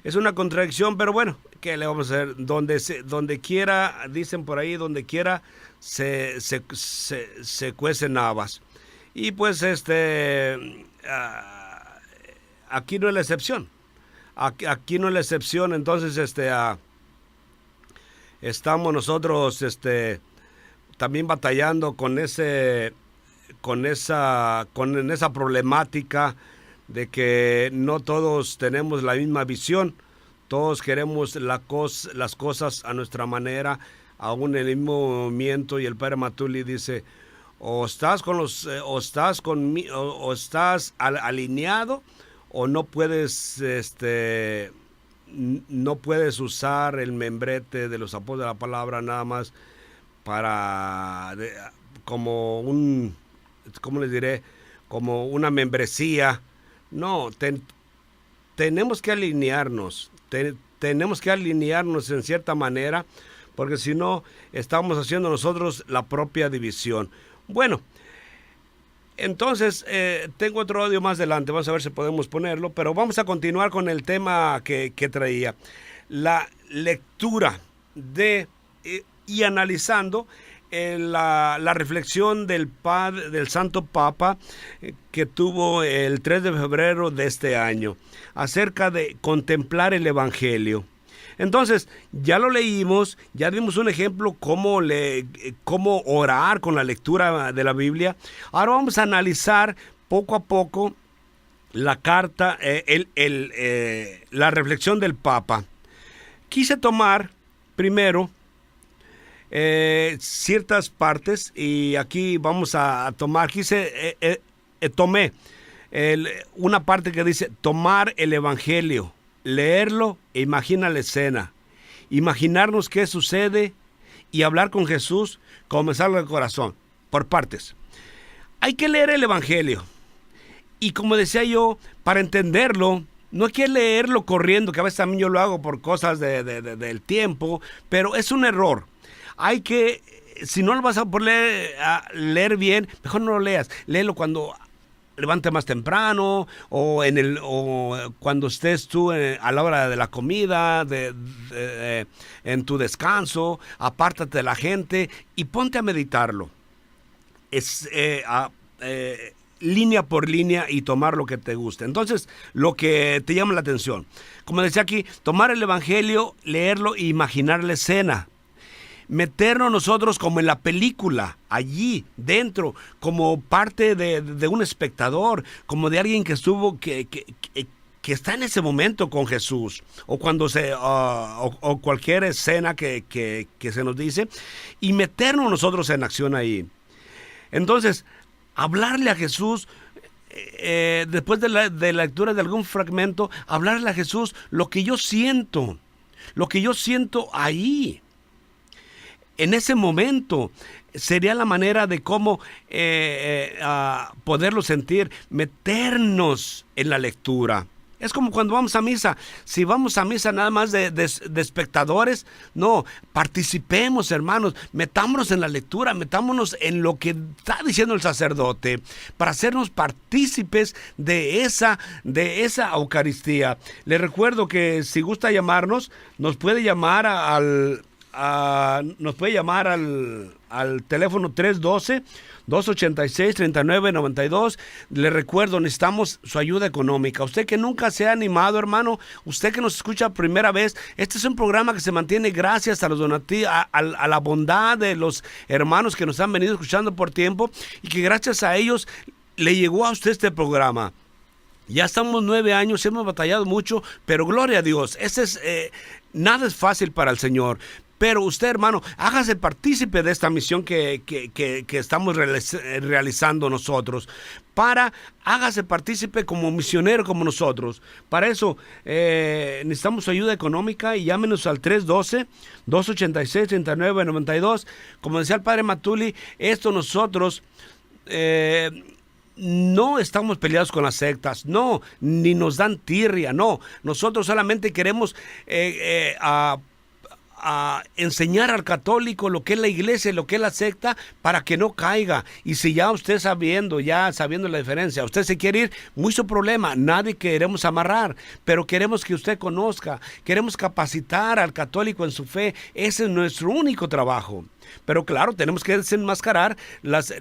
Es una contradicción, pero bueno, ¿qué le vamos a hacer? Donde quiera, dicen por ahí, donde quiera se cuecen habas. Y pues aquí no es la excepción. Aquí no es la excepción, entonces estamos nosotros también batallando con esa problemática de que no todos tenemos la misma visión, todos queremos las cosas a nuestra manera, aún en el mismo movimiento, y el padre Matuli dice, o estás alineado, o no puedes usar el membrete de los apóstoles de la palabra nada más como ¿cómo les diré? Como una membresía. No, tenemos que alinearnos, tenemos que alinearnos en cierta manera, porque si no, estamos haciendo nosotros la propia división. Bueno, entonces, tengo otro audio más adelante, vamos a ver si podemos ponerlo, pero vamos a continuar con el tema que traía. La lectura y analizando la reflexión del Santo Papa que tuvo el 3 de febrero de este año acerca de contemplar el Evangelio. Entonces, ya lo leímos, ya dimos un ejemplo cómo orar con la lectura de la Biblia. Ahora vamos a analizar poco a poco la carta, la reflexión del Papa. Quise tomar primero ciertas partes, y aquí vamos a tomar, tomé una parte que dice tomar el Evangelio, leerlo e imaginar la escena, imaginarnos qué sucede y hablar con Jesús como me salga del corazón, por partes. Hay que leer el Evangelio, y como decía yo, para entenderlo, no hay que leerlo corriendo, que a veces también yo lo hago por cosas del tiempo, pero es un error. Hay que, si no lo vas a poder leer bien, mejor no lo leas. Léelo cuando levante más temprano, o cuando estés tú a la hora de la comida, en tu descanso, apártate de la gente y ponte a meditarlo. Línea por línea, y tomar lo que te guste. Entonces, lo que te llama la atención. Como decía aquí, tomar el Evangelio, leerlo e imaginar la escena. Meternos nosotros como en la película, allí dentro, como parte de un espectador, como de alguien que estuvo, que está en ese momento con Jesús, o cuando o cualquier escena que se nos dice, y meternos nosotros en acción ahí. Entonces, hablarle a Jesús, después de la lectura de algún fragmento, hablarle a Jesús lo que yo siento ahí. En ese momento sería la manera de cómo poderlo sentir, meternos en la lectura. Es como cuando vamos a misa. Si vamos a misa nada más de espectadores, no, participemos, hermanos, metámonos en la lectura, metámonos en lo que está diciendo el sacerdote, para hacernos partícipes de esa Eucaristía. Les recuerdo que si gusta llamarnos, nos puede llamar al teléfono 312-286-3992. Le recuerdo, necesitamos su ayuda económica. Usted que nunca se ha animado, hermano, usted que nos escucha primera vez, este es un programa que se mantiene gracias a los donativos, a la bondad de los hermanos que nos han venido escuchando por tiempo, y que gracias a ellos le llegó a usted este programa. Ya estamos 9 años, hemos batallado mucho, pero gloria a Dios, nada es fácil para el Señor. Pero usted, hermano, hágase partícipe de esta misión que estamos realizando nosotros. Hágase partícipe como misionero como nosotros. Para eso necesitamos su ayuda económica, y llámenos al 312-286-3992. Como decía el padre Matuli, esto nosotros no estamos peleados con las sectas, no, ni nos dan tirria, no. Nosotros solamente queremos a enseñar al católico lo que es la iglesia, lo que es la secta, para que no caiga. Y si ya usted sabiendo la diferencia, usted se quiere ir, muy su problema. Nadie queremos amarrar, pero queremos que usted conozca, queremos capacitar al católico en su fe. Ese es nuestro único trabajo. Pero claro, tenemos que desenmascarar las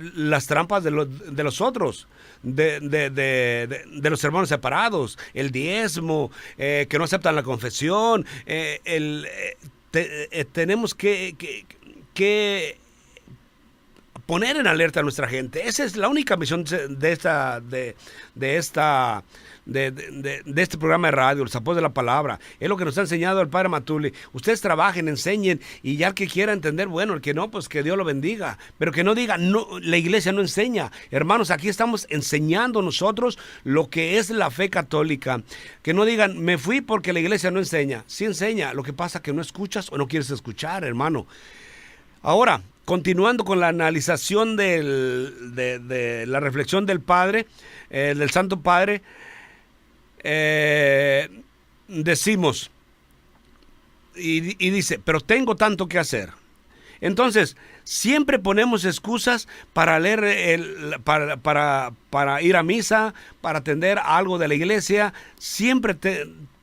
trampas de los otros, de los hermanos separados, el diezmo, que no aceptan la confesión. Tenemos que poner en alerta a nuestra gente. Esa es la única misión de este programa de radio, Los Apóstoles de la Palabra. Es lo que nos ha enseñado el Padre Matuli. Ustedes trabajen, enseñen, y ya el que quiera entender, bueno, el que no, pues que Dios lo bendiga. Pero que no diga, no, la iglesia no enseña. Hermanos, aquí estamos enseñando nosotros lo que es la fe católica. Que no digan, me fui porque la iglesia no enseña. Sí enseña, lo que pasa es que no escuchas o no quieres escuchar, hermano. Ahora, continuando con la analización de la reflexión del Padre, del Santo Padre, decimos, y dice, pero tengo tanto que hacer. Entonces, siempre ponemos excusas para leer, para ir a misa, para atender algo de la iglesia,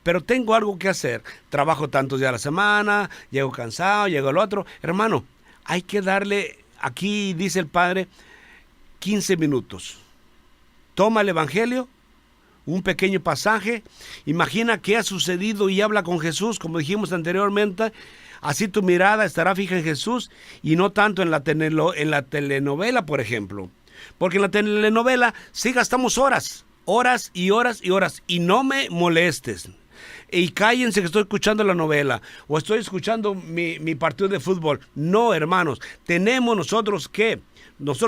pero tengo algo que hacer. Trabajo tantos días a la semana, llego cansado, llego al otro. Hermano, hay que darle, aquí dice el Padre, 15 minutos. Toma el Evangelio, un pequeño pasaje, imagina qué ha sucedido y habla con Jesús, como dijimos anteriormente. Así tu mirada estará fija en Jesús y no tanto en la telenovela, por ejemplo. Porque en la telenovela sí gastamos horas y horas y horas, y no me molestes. Y cállense que estoy escuchando la novela o estoy escuchando mi partido de fútbol. No, hermanos, nosotros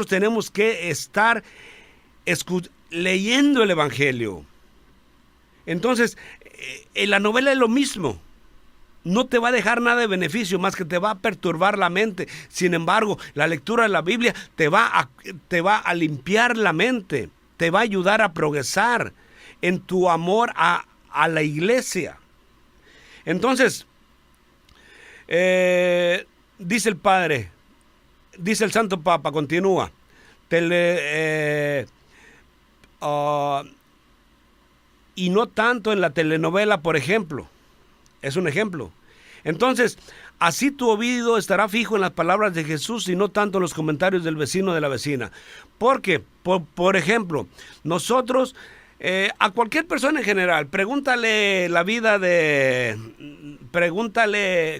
tenemos que estar leyendo el Evangelio. Entonces, en la novela es lo mismo. No te va a dejar nada de beneficio, más que te va a perturbar la mente. Sin embargo, la lectura de la Biblia te va a limpiar la mente, te va a ayudar a progresar en tu amor a la iglesia. Entonces, dice el Padre, dice el Santo Papa, continúa, y no tanto en la telenovela, por ejemplo. Es un ejemplo. Entonces, así tu oído estará fijo en las palabras de Jesús y no tanto en los comentarios del vecino o de la vecina. Porque, por ejemplo, nosotros, a cualquier persona en general, pregúntale la vida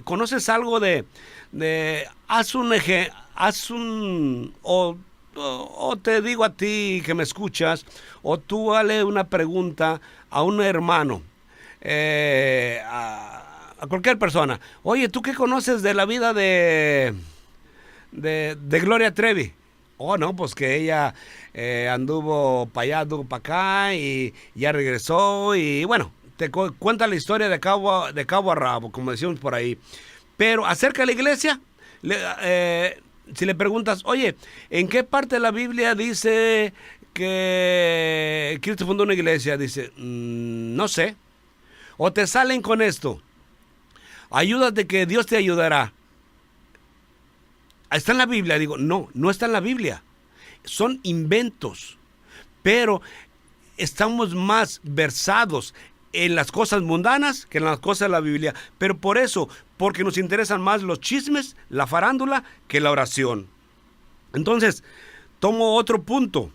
¿conoces algo o te digo a ti que me escuchas, o tú dale una pregunta a un hermano, a cualquier persona. Oye, ¿tú qué conoces de la vida de Gloria Trevi? Oh, no, pues que ella anduvo para allá, anduvo para acá y ya regresó y bueno, te cuenta la historia de cabo a rabo, como decimos por ahí. Pero acerca de la iglesia, si le preguntas, oye, ¿en qué parte de la Biblia dice que Cristo fundó una iglesia? Dice, no sé. O te salen con esto, ayúdate que Dios te ayudará. ¿Está en la Biblia? Digo, no está en la Biblia. Son inventos. Pero estamos más versados en las cosas mundanas que en las cosas de la Biblia. Pero por eso, porque nos interesan más los chismes, la farándula, que la oración. Entonces, tomo otro punto.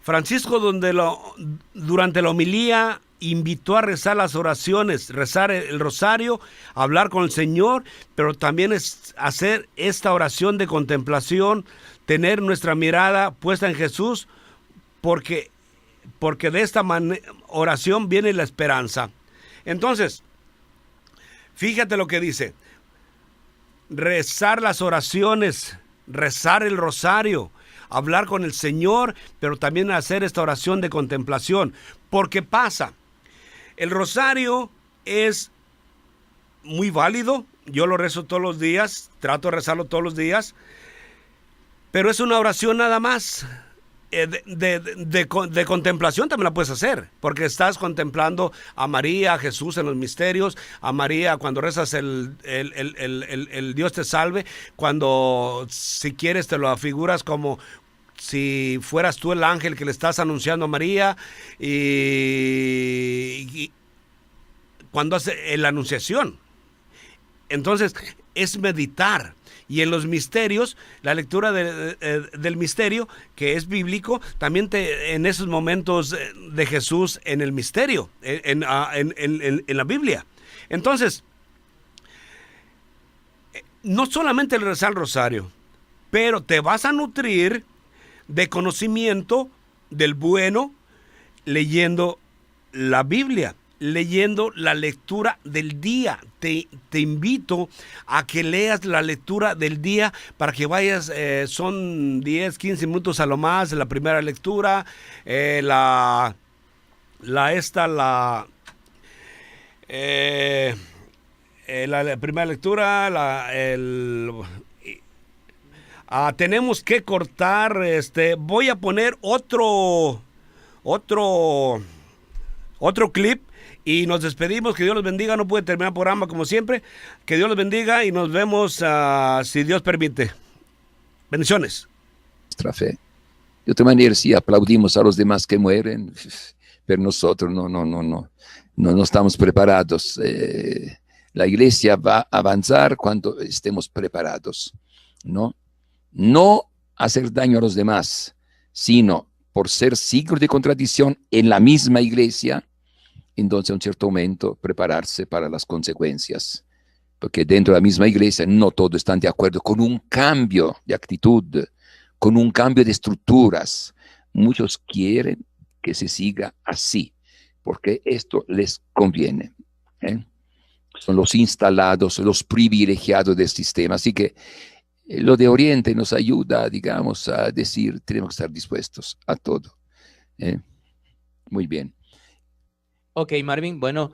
Francisco, durante la homilía, invitó a rezar las oraciones, rezar el rosario, hablar con el Señor, pero también es hacer esta oración de contemplación, tener nuestra mirada puesta en Jesús, porque de esta oración viene la esperanza. Entonces, fíjate lo que dice, rezar las oraciones, rezar el rosario, hablar con el Señor, pero también hacer esta oración de contemplación. Porque pasa, el rosario es muy válido, yo lo rezo todos los días, trato de rezarlo todos los días, pero es una oración nada más. de contemplación también la puedes hacer, porque estás contemplando a María, a Jesús en los misterios, a María cuando rezas el Dios te salve, cuando si quieres te lo afiguras como si fueras tú el ángel que le estás anunciando a María, y cuando hace la anunciación. Entonces es meditar. Y en los misterios, la lectura del misterio, que es bíblico, también en esos momentos de Jesús en el misterio, en la Biblia. Entonces, no solamente el rezar el rosario, pero te vas a nutrir de conocimiento del bueno leyendo la Biblia, leyendo la lectura del día. Te invito a que leas la lectura del día para que vayas, son 10, 15 minutos a lo más, la primera lectura, la primera lectura, tenemos que cortar, voy a poner otro clip y nos despedimos. Que Dios los bendiga. No puede terminar el programa como siempre. Que Dios los bendiga y nos vemos si Dios permite. Bendiciones. Nuestra fe. De otra manera, sí, aplaudimos a los demás que mueren, pero nosotros no estamos preparados. La iglesia va a avanzar cuando estemos preparados, ¿no? No hacer daño a los demás, sino por ser signos de contradicción en la misma iglesia, entonces en un cierto momento prepararse para las consecuencias. Porque dentro de la misma iglesia no todos están de acuerdo con un cambio de actitud, con un cambio de estructuras. Muchos quieren que se siga así, porque esto les conviene, ¿eh? Son los instalados, los privilegiados del sistema. Así que lo de Oriente nos ayuda, digamos, a decir, tenemos que estar dispuestos a todo, ¿eh? Muy bien. Ok, Marvin, bueno,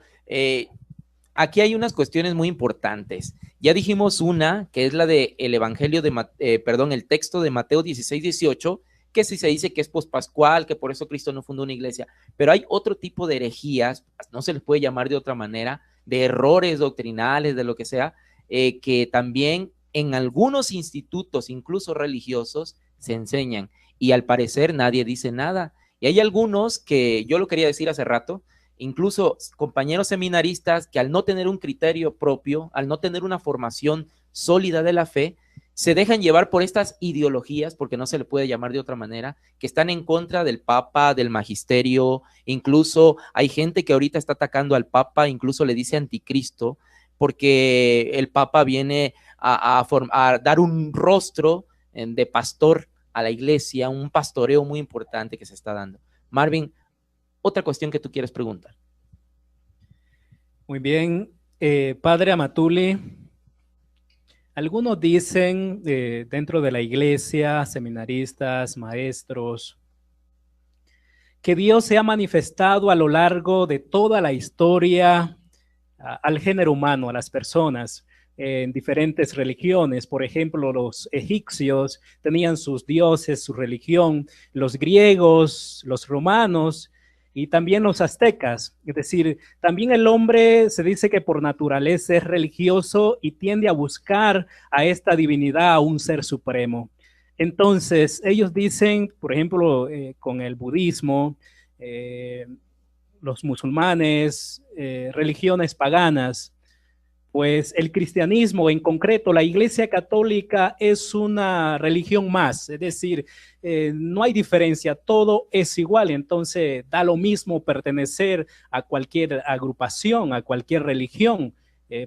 aquí hay unas cuestiones muy importantes. Ya dijimos una, que es la de el Evangelio el texto de Mateo 16, 18, que si se dice que es pospascual, que por eso Cristo no fundó una iglesia, pero hay otro tipo de herejías, no se les puede llamar de otra manera, de errores doctrinales, de lo que sea, que también en algunos institutos, incluso religiosos, se enseñan, y al parecer nadie dice nada. Y hay algunos que yo lo quería decir hace rato, incluso compañeros seminaristas que al no tener un criterio propio, al no tener una formación sólida de la fe, se dejan llevar por estas ideologías, porque no se le puede llamar de otra manera, que están en contra del Papa, del magisterio. Incluso hay gente que ahorita está atacando al Papa, incluso le dice anticristo, porque el Papa viene a dar un rostro de pastor a la iglesia, un pastoreo muy importante que se está dando. Marvin, otra cuestión que tú quieres preguntar. Muy bien, Padre Amatuli, algunos dicen dentro de la iglesia, seminaristas, maestros, que Dios se ha manifestado a lo largo de toda la historia al género humano, a las personas, en diferentes religiones. Por ejemplo, los egipcios tenían sus dioses, su religión, los griegos, los romanos y también los aztecas. Es decir, también el hombre se dice que por naturaleza es religioso y tiende a buscar a esta divinidad, a un ser supremo. Entonces, ellos dicen, por ejemplo, con el budismo, los musulmanes, religiones paganas, pues el cristianismo, en concreto la Iglesia Católica, es una religión más, es decir, no hay diferencia, todo es igual. Entonces da lo mismo pertenecer a cualquier agrupación, a cualquier religión,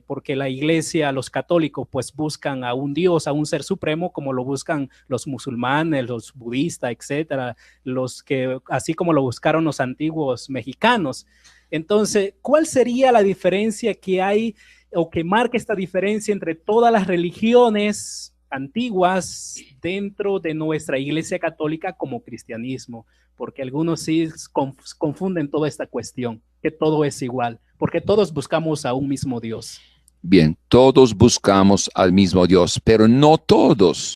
porque la Iglesia, los católicos, pues buscan a un Dios, a un ser supremo, como lo buscan los musulmanes, los budistas, etcétera, así como lo buscaron los antiguos mexicanos. Entonces, ¿cuál sería la diferencia que hay o que marca esta diferencia entre todas las religiones antiguas dentro de nuestra Iglesia Católica como cristianismo? Porque algunos sí confunden toda esta cuestión, que todo es igual, porque todos buscamos a un mismo Dios. Bien, todos buscamos al mismo Dios, pero no todos